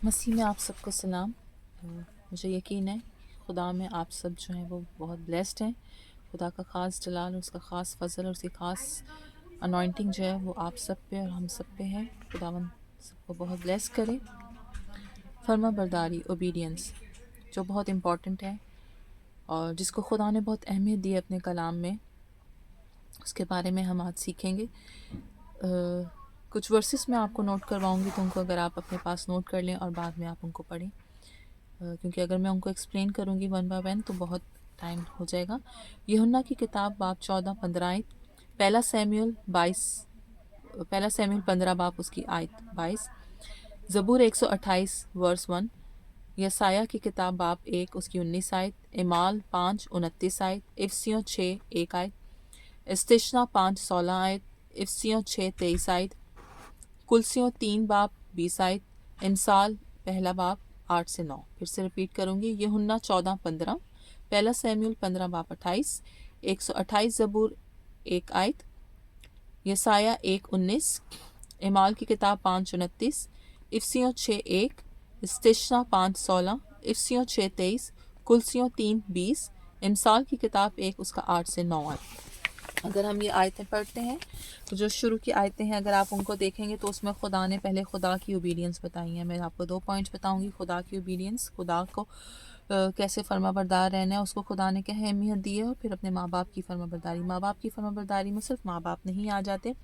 मसीह में आप सबको सलाम। मुझे यकीन है खुदा में आप सब जो हैं वो बहुत ब्लेस्ड हैं। खुदा का ख़ास जलाल, उसका ख़ास फजल और उसकी ख़ास अनॉइंटिंग जो है वो आप सब पे और हम सब पे है। खुदावन सबको बहुत ब्लेस करे। फर्मा बरदारी, ओबीडियंस, जो बहुत इम्पॉर्टेंट है और जिसको खुदा ने बहुत अहमियत दी है अपने कलाम में, उसके बारे में हम आज सीखेंगे। कुछ वर्सेस मैं आपको नोट करवाऊंगी, तो उनको अगर आप अपने पास नोट कर लें और बाद में आप उनको पढ़ें, क्योंकि अगर मैं उनको एक्सप्लेन करूंगी वन बाय वन तो बहुत टाइम हो जाएगा। यूहन्ना की किताब बाब 14-15 आयत, पहला सैमुएल 15 बाब उसकी आयत 22, ज़बूर 128 वर्स 1, यसाया की किताब बाब 1 उसकी 19 आयत, इमाल 5:29 आयत, इफ्सियों 6:1 आयत, इस्तिशना 5:16 आयत, इफ्सियों 6:23 आयत, कुलसियों 3 बाब 20 आयत, इंसाल पहला बाब 8 से 9। फिर से रिपीट करूंगी। यूहन्ना 14-15, पहला सैमुएल 15 बाब 28, 128 ज़बूर 1 आयत, यसाया 1:19, इमाल की किताब 5:29, इफ्सियों 6:1, इस्तिशना 5:16, इफ्सियों 6:23, कुलसियों 3:20, इंसाल की किताब 1 उसका 8 से 9 आयत। अगर हम ये आयतें पढ़ते हैं तो जो शुरू की आयतें हैं अगर आप उनको देखेंगे तो उसमें खुदा ने पहले खुदा की ओबीडियंस बताई है। मैं आपको 2 पॉइंट्स बताऊंगी। खुदा की ओबीडियंस, खुदा को कैसे फर्माबरदार रहना है, उसको खुदा ने क्या अहमियत दी है, और फिर अपने माँ बाप की फर्माबरदारी। माँ बाप की फर्माबरदारी में सिर्फ माँ बाप नहीं आ जाते,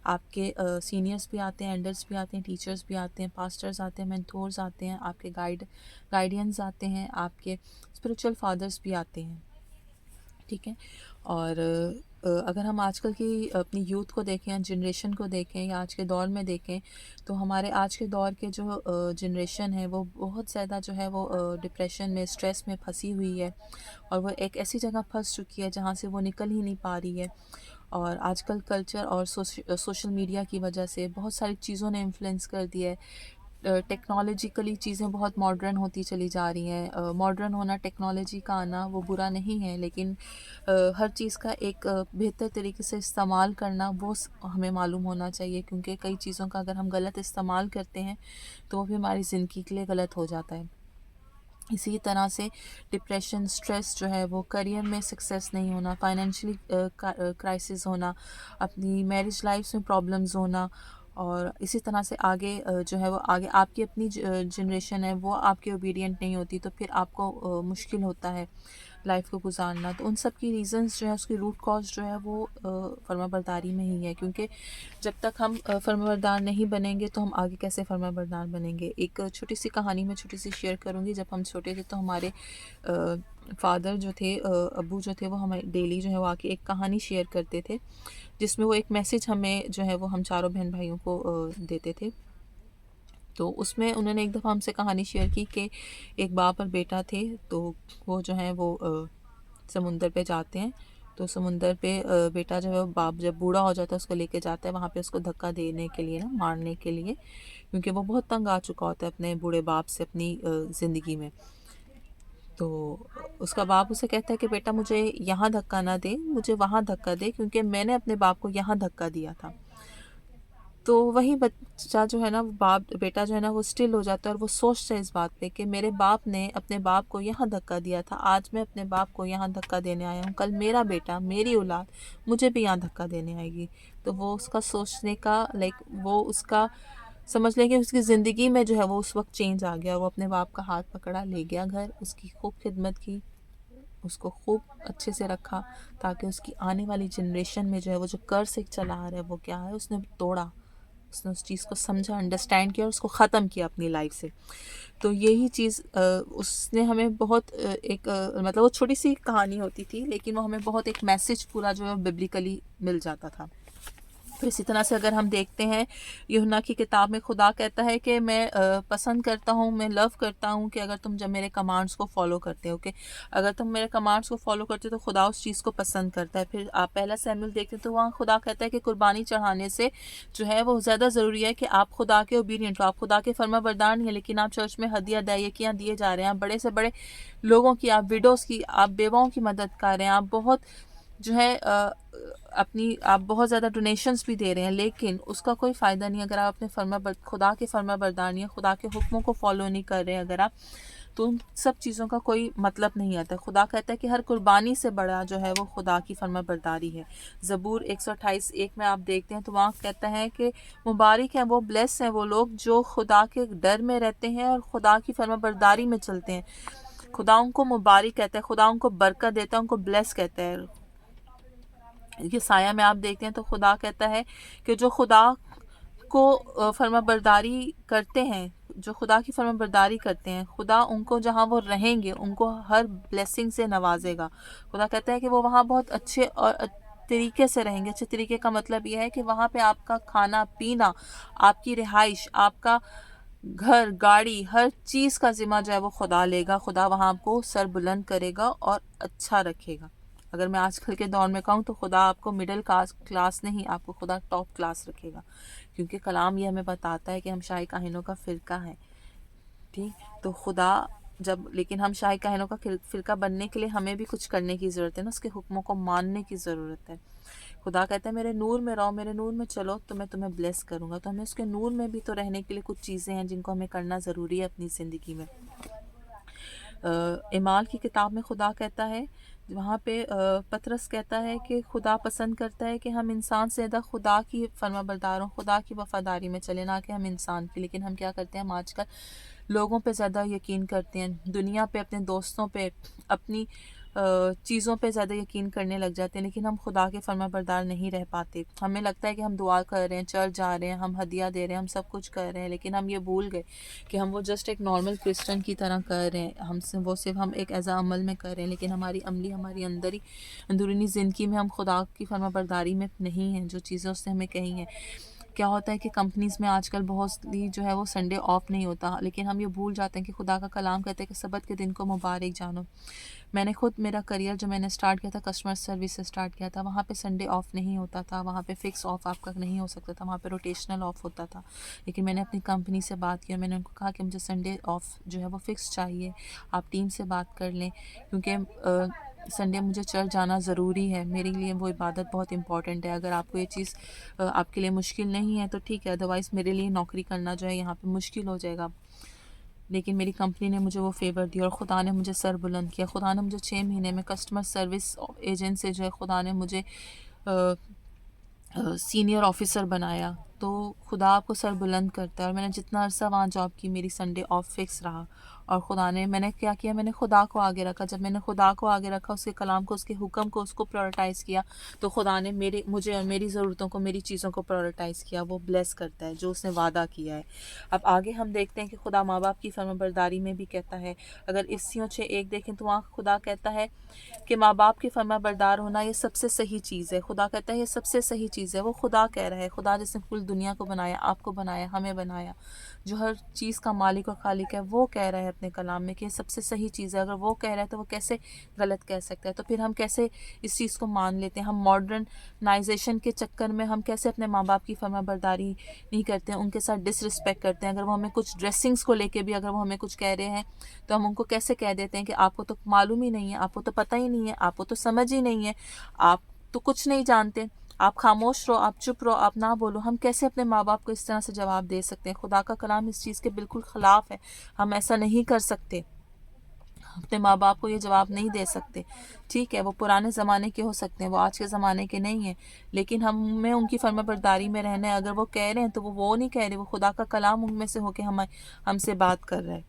आपके सीनियर्स भी आते हैं, एल्डर्स भी आते हैं, टीचर्स भी आते हैं, पास्टर्स आते हैं, मेंटोर्स आते हैं, आपके गाइडियंस आते हैं, आपके स्पिरिचुअल फादर्स भी आते हैं। ठीक है। और अगर हम आजकल की अपनी यूथ को देखें, जनरेशन को देखें, या आज के दौर में देखें, तो हमारे आज के दौर के जो जनरेशन है वो बहुत ज़्यादा जो है वो डिप्रेशन में, स्ट्रेस में फंसी हुई है, और वो एक ऐसी जगह फंस चुकी है जहाँ से वो निकल ही नहीं पा रही है। और आजकल कल्चर और सोशल मीडिया की वजह से बहुत सारी चीज़ों ने इन्फ्लुएंस कर दिया है। टेक्नोलॉजिकली चीज़ें बहुत मॉडर्न होती चली जा रही हैं। मॉडर्न होना, टेक्नोलॉजी का आना वो बुरा नहीं है, लेकिन हर चीज़ का एक बेहतर तरीके से इस्तेमाल करना वो हमें मालूम होना चाहिए, क्योंकि कई चीज़ों का अगर हम गलत इस्तेमाल करते हैं तो वो भी हमारी ज़िंदगी के लिए गलत हो जाता है। इसी तरह से डिप्रेशन, स्ट्रेस जो है वो, करियर में सक्सेस नहीं होना, फाइनेंशियली क्राइसिस होना, अपनी मैरिज लाइफ में प्रॉब्लम्स होना, और इसी तरह से आगे जो है वो आगे आपकी अपनी जनरेशन है वो आपके ओबीडियंट नहीं होती, तो फिर आपको मुश्किल होता है लाइफ को गुजारना। तो उन सब की रीज़न्स जो है, उसकी रूट कॉज जो है वो फर्माबरदारी में ही है, क्योंकि जब तक हम फर्माबरदार नहीं बनेंगे तो हम आगे कैसे फर्माबरदार बनेंगे। एक छोटी सी कहानी मैं छोटी सी शेयर करूँगी। जब हम छोटे थे तो हमारे फादर जो थे, अब्बू जो थे, वो हमें डेली जो है वो आके एक कहानी शेयर करते थे, जिसमें वो एक मैसेज हमें जो है वो हम चारों बहन भाइयों को देते थे। तो उसमें उन्होंने एक दफ़ा हमसे कहानी शेयर की कि एक बाप और बेटा थे, तो वो जो है वो समुंदर पे जाते हैं। तो समुंदर पे बेटा जो है वो बाप जब बूढ़ा हो जाता है उसको लेके जाता है वहाँ पे उसको धक्का देने के लिए ना, मारने के लिए, क्योंकि वो बहुत तंग आ चुका होता है अपने बूढ़े बाप से अपनी ज़िंदगी में। तो उसका बाप उसे कहता है कि बेटा मुझे यहाँ धक्का ना दे, मुझे वहाँ धक्का दे, क्योंकि मैंने अपने बाप को यहाँ धक्का दिया था। तो वही बच्चा जो है ना, बेटा जो है ना, वो स्टिल हो जाता है और वो सोचता है इस बात पे कि मेरे बाप ने अपने बाप को यहाँ धक्का दिया था, आज मैं अपने बाप को यहाँ धक्का देने आया हूँ, कल मेरा बेटा, मेरी औलाद मुझे भी यहाँ धक्का देने आएगी। तो वो उसका सोचने का वो उसका समझ लें कि उसकी ज़िंदगी में जो है वो उस वक्त चेंज आ गया। वो अपने बाप का हाथ पकड़ा, ले गया घर, उसकी खूब खिदमत की, उसको खूब अच्छे से रखा, ताकि उसकी आने वाली जनरेशन में जो है वो जो कर्ज एक चला आ रहा है वो क्या है, उसने तोड़ा। उसने उस चीज़ को समझा, अंडरस्टैंड किया और उसको ख़त्म किया अपनी लाइफ से। तो यही चीज़ उसने हमें बहुत मतलब वो छोटी सी कहानी होती थी, लेकिन वो हमें बहुत एक मैसेज पूरा जो है बिब्लिकली मिल जाता था। तो इसी तरह से अगर हम देखते हैं, यूहन्ना की किताब में खुदा कहता है कि मैं पसंद करता हूँ, मैं लव करता हूँ कि अगर तुम जब मेरे कमांड्स को फॉलो करते हो, कि अगर तुम मेरे कमांड्स को फॉलो करते हो तो खुदा उस चीज़ को पसंद करता है। फिर आप पहला सैमुएल देखते हैं तो वहाँ खुदा कहता है कि कुर्बानी चढ़ाने से जो है वो ज़्यादा ज़रूरी है कि आप खुदा के ओबीडिएंट हो, आप खुदा के फर्माबरदार नहीं है, लेकिन आप चर्च में हदिया दैयकियाँ दिए जा रहे हैं, आप बड़े से बड़े लोगों की, आप विडोज़ की, आप बेवाओं की मदद कर रहे हैं, आप बहुत जो है अपनी आप बहुत ज़्यादा डोनेशंस भी दे रहे हैं, लेकिन उसका कोई फ़ायदा नहीं अगर आप अपने खुदा के फर्मा बरदार नहीं है, खुदा के हुक्मों को फॉलो नहीं कर रहे हैं अगर आप, तो उन सब चीज़ों का कोई मतलब नहीं आता। खुदा कहता है कि हर कुर्बानी से बड़ा जो है वो खुदा की फर्मा बरदारी है। ज़बूर 128:1 में आप देखते हैं तो वहाँ कहता है कि मुबारक हैं वो, ब्लेस हैं वो लोग जो खुदा के डर में रहते हैं और खुदा की फर्मा बरदारी में चलते हैं। खुदा उनको मुबारक कहता है, खुदा उनको बरकत देता है, उनको ब्लेस कहता है। ये साया में आप देखते हैं तो खुदा कहता है कि जो खुदा को फर्माबरदारी करते हैं, जो खुदा की फर्माबरदारी करते हैं, खुदा उनको जहाँ वो रहेंगे उनको हर ब्लेसिंग से नवाजेगा। खुदा कहता है कि वो वहाँ बहुत अच्छे और तरीके से रहेंगे। अच्छे तरीके का मतलब यह है कि वहाँ पे आपका खाना पीना, आपकी रिहाइश, आपका घर, गाड़ी, हर चीज़ का ज़िम्मा जो है वो खुदा लेगा। खुदा वहाँ आपको सर बुलंद करेगा और अच्छा रखेगा। अगर मैं आजकल के दौर में कहूँ तो खुदा आपको मिडिल क्लास नहीं, आपको खुदा टॉप क्लास रखेगा, क्योंकि कलाम ये हमें बताता है कि हम शाही काहिनों का फ़िरका है। ठीक, तो खुदा जब, लेकिन हम शाही काहिनों का फ़िरका बनने के लिए हमें भी कुछ करने की ज़रूरत है ना, उसके हुक्मों को मानने की ज़रूरत है। खुदा कहता है मेरे नूर में रहो, मेरे नूर में चलो तो मैं तुम्हें ब्लेस करूँगा। तो हमें उसके नूर में भी तो रहने के लिए कुछ चीज़ें हैं जिनको हमें करना ज़रूरी है अपनी ज़िंदगी में। इमाल की किताब में खुदा कहता है, वहाँ पे पतरस कहता है कि खुदा पसंद करता है कि हम इंसान से ज़्यादा खुदा की फर्माबरदार हों, खुदा की वफ़ादारी में चले, ना कि हम इंसान की। लेकिन हम क्या करते हैं, हम आजकल लोगों पे ज़्यादा यकीन करते हैं, दुनिया पे, अपने दोस्तों पे, अपनी चीज़ों पे ज़्यादा यकीन करने लग जाते हैं, लेकिन हम खुदा के फर्माबरदार नहीं रह पाते। हमें लगता है कि हम दुआ कर रहे हैं, चर्च जा रहे हैं, हम हदिया दे रहे हैं, हम सब कुछ कर रहे हैं, लेकिन हम ये भूल गए कि हम वो जस्ट एक नॉर्मल क्रिश्चियन की तरह कर रहे हैं। वो सिर्फ हम एक एज़ अमल में कर रहे हैं, लेकिन हमारी अंदर ही अंदरूनी ज़िंदगी में हम खुदा की फर्माबरदारी में नहीं हैं, जो चीज़ें उसने हमें कही हैं। क्या होता है कि कंपनीज़ में आजकल बहुत सी जो है वो संडे ऑफ नहीं होता, लेकिन हम ये भूल जाते हैं कि खुदा का कलाम कहता है कि सबत के दिन को मुबारक जानो। मैंने खुद मेरा करियर जो मैंने स्टार्ट किया था, कस्टमर सर्विस से स्टार्ट किया था, वहाँ पे संडे ऑफ नहीं होता था, वहाँ पे फ़िक्स ऑफ आपका नहीं हो सकता था, वहाँ पे रोटेशनल ऑफ होता था। लेकिन मैंने अपनी कंपनी से बात की और मैंने उनको कहा कि मुझे संडे ऑफ जो है वो फ़िक्स चाहिए, आप टीम से बात कर लें, क्योंकि संडे मुझे चर्च जाना ज़रूरी है, मेरे लिए वो इबादत बहुत इंपॉर्टेंट है। अगर आपको ये चीज़ आपके लिए मुश्किल नहीं है तो ठीक है, अदरवाइज़ मेरे लिए नौकरी करना जो है यहाँ पे मुश्किल हो जाएगा। लेकिन मेरी कंपनी ने मुझे वो फ़ेवर दिया और खुदा ने मुझे सर बुलंद किया। खुदा ने मुझे 6 महीने में कस्टमर सर्विस एजेंट से जो है खुदा ने मुझे सीनियर ऑफ़िसर बनाया। तो खुदा आपको सर बुलंद करता है, और मैंने जितना अरसा वहाँ जॉब की, मेरी संडे ऑफ फ़िक्स रहा। और खुदा ने, मैंने क्या किया, मैंने खुदा को आगे रखा। जब मैंने खुदा को आगे रखा, उसके कलाम को, उसके हुक्म को, उसको प्रायोरिटाइज़ किया, तो खुदा ने मुझे और मेरी ज़रूरतों को, मेरी चीज़ों को प्रायोरिटाइज़ किया। वो ब्लेस करता है जो उसने वादा किया है। अब आगे हम देखते हैं कि खुदा माँ बाप की फर्माबरदारी में भी कहता है। अगर इफ्सियों 6:1 देखें तो वहाँ खुदा कहता है कि माँ बाप की फर्माबरदार होना ये सबसे सही चीज़ है। खुदा कहता है ये सबसे सही चीज़ है। वो खुदा कह रहा है, खुदा जिसने पूरी दुनिया को बनाया, आपको बनाया, हमें बनाया, जो हर चीज़ का मालिक और खालिक है, वो कह रहा है अपने कलाम में कि ये सबसे सही चीज़ है। अगर वो कह रहा है तो वो कैसे गलत कह सकता है? तो फिर हम कैसे इस चीज़ को मान लेते हैं? हम मॉडर्नाइजेशन के चक्कर में हम कैसे अपने माँ बाप की फर्माबरदारी नहीं करते हैं, उनके साथ डिसरिस्पेक्ट करते हैं। अगर वो हमें कुछ ड्रेसिंग्स को लेके भी अगर वो हमें कुछ कह रहे हैं, तो हम उनको कैसे कह देते हैं कि आपको तो मालूम ही नहीं है, आपको तो पता ही नहीं है, आपको तो समझ ही नहीं है, आप तो कुछ नहीं जानते, आप खामोश रहो, आप चुप रहो, आप ना बोलो। हम कैसे अपने माँ बाप को इस तरह से जवाब दे सकते हैं? खुदा का कलाम इस चीज़ के बिल्कुल ख़िलाफ़ है। हम ऐसा नहीं कर सकते, अपने माँ बाप को ये जवाब नहीं दे सकते। ठीक है, वो पुराने ज़माने के हो सकते हैं, वो आज के ज़माने के नहीं हैं, लेकिन हमें उनकी फर्माबरदारी में रहना है। अगर वो कह रहे हैं तो वो नहीं कह रहे, वो खुदा का कलाम उनमें से होके हमसे बात कर रहा है।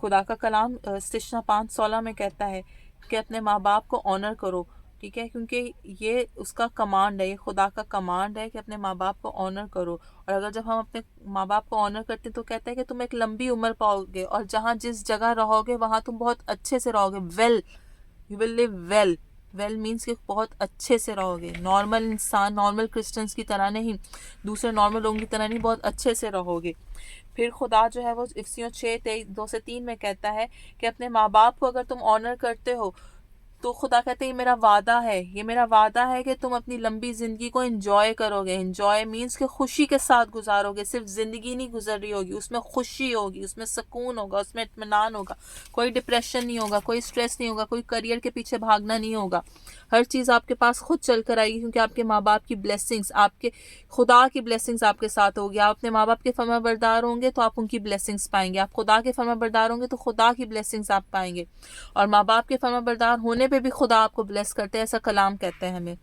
खुदा का कलाम इस्तिशना 5:16 में कहता है कि अपने माँ बाप को ऑनर करो। ठीक है, क्योंकि ये उसका कमांड है, ये खुदा का कमांड है कि अपने माँ बाप को ऑनर करो। और अगर जब हम अपने माँ बाप को ऑनर करते हैं तो कहता है कि तुम एक लंबी उम्र पाओगे, और जहाँ जिस जगह रहोगे वहाँ तुम बहुत अच्छे से रहोगे। Well, you will live well. Well means कि बहुत अच्छे से रहोगे, नॉर्मल इंसान, नॉर्मल क्रिश्चियंस की तरह नहीं, दूसरे नॉर्मल लोगों की तरह नहीं, बहुत अच्छे से रहोगे। फिर खुदा जो है वो इफ्सियों 6:2-3 में कहता है कि अपने माँ बाप को अगर तुम ऑनर करते हो तो खुदा कहते हैं ये मेरा वादा है, ये मेरा वादा है कि तुम अपनी लंबी ज़िंदगी को एंजॉय करोगे। एंजॉय मीन्स कि खुशी के साथ गुजारोगे। सिर्फ ज़िंदगी नहीं गुजर रही होगी, उसमें खुशी होगी, उसमें सुकून होगा, उसमें इत्मीनान होगा, कोई डिप्रेशन नहीं होगा, कोई स्ट्रेस नहीं होगा, कोई करियर के पीछे भागना नहीं होगा। हर चीज़ आपके पास खुद चल कर आएगी, क्योंकि आपके माँ बाप की ब्लेसिंग्स, आपके खुदा की ब्लेसिंग्स आपके साथ होगी। आप अपने माँ बाप के फरमाबरदार होंगे तो आप उनकी ब्लेसिंग्स पाएंगे। आप खुदा के फरमाबरदार होंगे तो खुदा की ब्लेसिंग्स आप पाएंगे। और माँ बाप के फरमाबरदार होने पे भी खुदा आपको ब्लेस करते हैं, ऐसा कलाम कहते हैं हमें।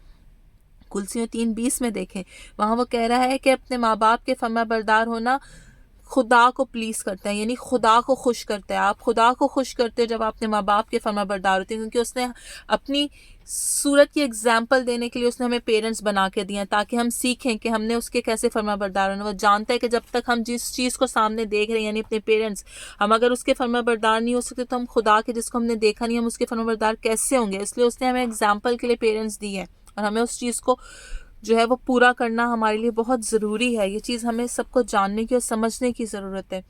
कुलसियों 3:20 में देखें, वहाँ वो कह रहा है कि अपने माँ बाप के फरमाबरदार होना खुदा को प्लीज करता है, यानी खुदा को खुश करता है। आप खुदा को खुश करते हो जब आप अपने माँ बाप के फरमाबरदार होते हैं, क्योंकि उसने अपनी सूरत की एग्जाम्पल देने के लिए उसने हमें पेरेंट्स बना के दिए हैं, ताकि हम सीखें कि हमने उसके कैसे फरमाबरदार होना। वो जानता है कि जब तक हम जिस चीज़ को सामने देख रहे हैं, यानी अपने पेरेंट्स, हम अगर उसके फरमाबरदार नहीं हो सकते तो हम खुदा के जिसको हमने देखा नहीं, हम उसके फरमाबरदार कैसे होंगे। इसलिए उसने हमें एग्जाम्पल के लिए पेरेंट्स दिए हैं, और हमें उस चीज़ को जो है वो पूरा करना हमारे लिए बहुत ज़रूरी है। ये चीज़ हमें सबको जानने की और समझने की ज़रूरत है।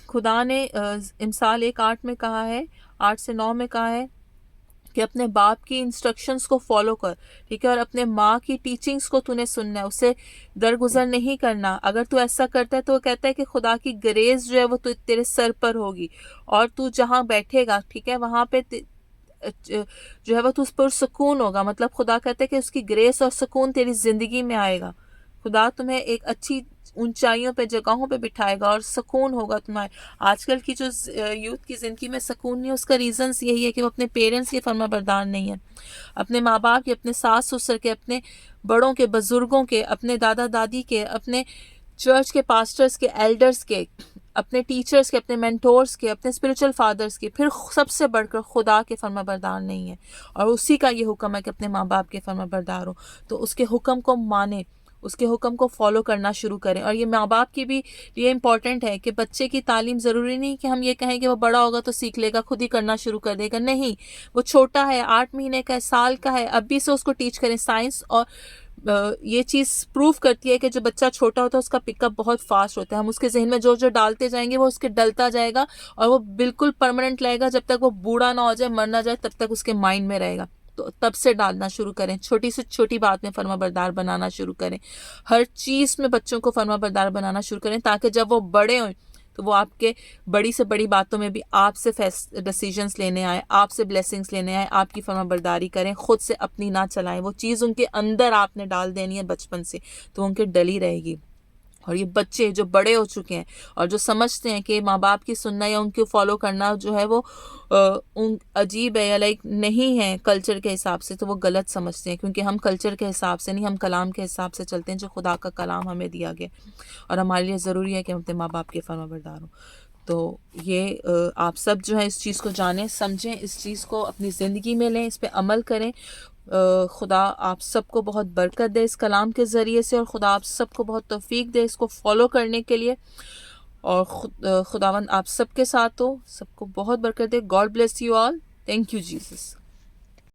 खुदा ने इमसाल 1:8 में कहा है, 8 से 9 में कहा है कि अपने बाप की इंस्ट्रक्शंस को फॉलो कर, ठीक है, और अपने माँ की टीचिंग्स को तूने सुनना है, उससे दरगुजर नहीं करना। अगर तू ऐसा करता है तो वो कहता है कि खुदा की ग्रेस जो है वो तेरे सर पर होगी, और तू जहाँ बैठेगा, ठीक है, वहाँ पे जो है वो उस पर सुकून होगा। मतलब खुदा कहते हैं कि उसकी ग्रेस और सुकून तेरी ज़िंदगी में आएगा। खुदा तुम्हें एक अच्छी ऊंचाइयों पे, जगहों पे बिठाएगा और सुकून होगा तुम्हारे। आजकल की जो यूथ की ज़िंदगी में सुकून नहीं, उसका रीज़न्स यही है कि वो अपने पेरेंट्स के फरमाबरदार नहीं है, अपने माँ बाप के, अपने सास ससुर के, अपने बड़ों के, बुज़ुर्गों के, अपने दादा दादी के, अपने चर्च के पास्टर्स के, एल्डर्स के, अपने टीचर्स के, अपने मेंटोर्स के, अपने स्पिरिचुअल फादर्स के, फिर सबसे बढ़कर खुदा के फरमाबरदार नहीं है। और उसी का ये हुक्म है कि अपने माँ बाप के फरमाबरदार हो, तो उसके हुक्म को माने, उसके हुक्म को फॉलो करना शुरू करें। और ये माँ बाप की भी ये इंपॉर्टेंट है कि बच्चे की तालीम ज़रूरी नहीं कि हम ये कहें कि वो बड़ा होगा तो सीख लेगा, खुद ही करना शुरू कर देगा। नहीं, वो छोटा है, 8 महीने का है, साल का है, अभी से उसको टीच करें। साइंस और ये चीज़ प्रूव करती है कि जो बच्चा छोटा होता है उसका पिकअप बहुत फास्ट होता है। हम उसके जहन में जो जो डालते जाएंगे वो उसके डलता जाएगा, और वो बिल्कुल परमानेंट रहेगा। जब तक वो बूढ़ा ना हो जाए, मर ना जाए, तब तक उसके माइंड में रहेगा। तो तब से डालना शुरू करें, छोटी से छोटी बात में फरमाबरदार बनाना शुरू करें, हर चीज़ में बच्चों को फरमाबरदार बनाना शुरू करें, ताकि जब वो बड़े हों तो वो आपके बड़ी से बड़ी बातों में भी आपसे डिसीजंस लेने आए, आपसे ब्लेसिंग्स लेने आए, आपकी फरमाबरदारी करें, खुद से अपनी ना चलाएं। वो चीज़ उनके अंदर आपने डाल देनी है बचपन से, तो उनके डली रहेगी। और ये बच्चे जो बड़े हो चुके हैं और जो समझते हैं कि माँ बाप की सुनना या उनके फॉलो करना जो है वो उन अजीब है या लाइक नहीं है कल्चर के हिसाब से, तो वो गलत समझते हैं, क्योंकि हम कल्चर के हिसाब से नहीं, हम कलाम के हिसाब से चलते हैं, जो खुदा का कलाम हमें दिया गया। और हमारे लिए ज़रूरी है कि हम अपने माँ बाप के फरमाबरदार हों। तो ये आप सब जो है इस चीज़ को जानें, समझें, इस चीज़ को अपनी ज़िंदगी में लें, इस पर अमल करें। खुदा आप सबको बहुत बरकत दे इस कलाम के ज़रिए से, और खुदा आप सबको बहुत तौफीक दे इसको फॉलो करने के लिए। और खुदावंद आप सबके साथ हो, सबको बहुत बरकत दे। God bless you all. Thank you Jesus.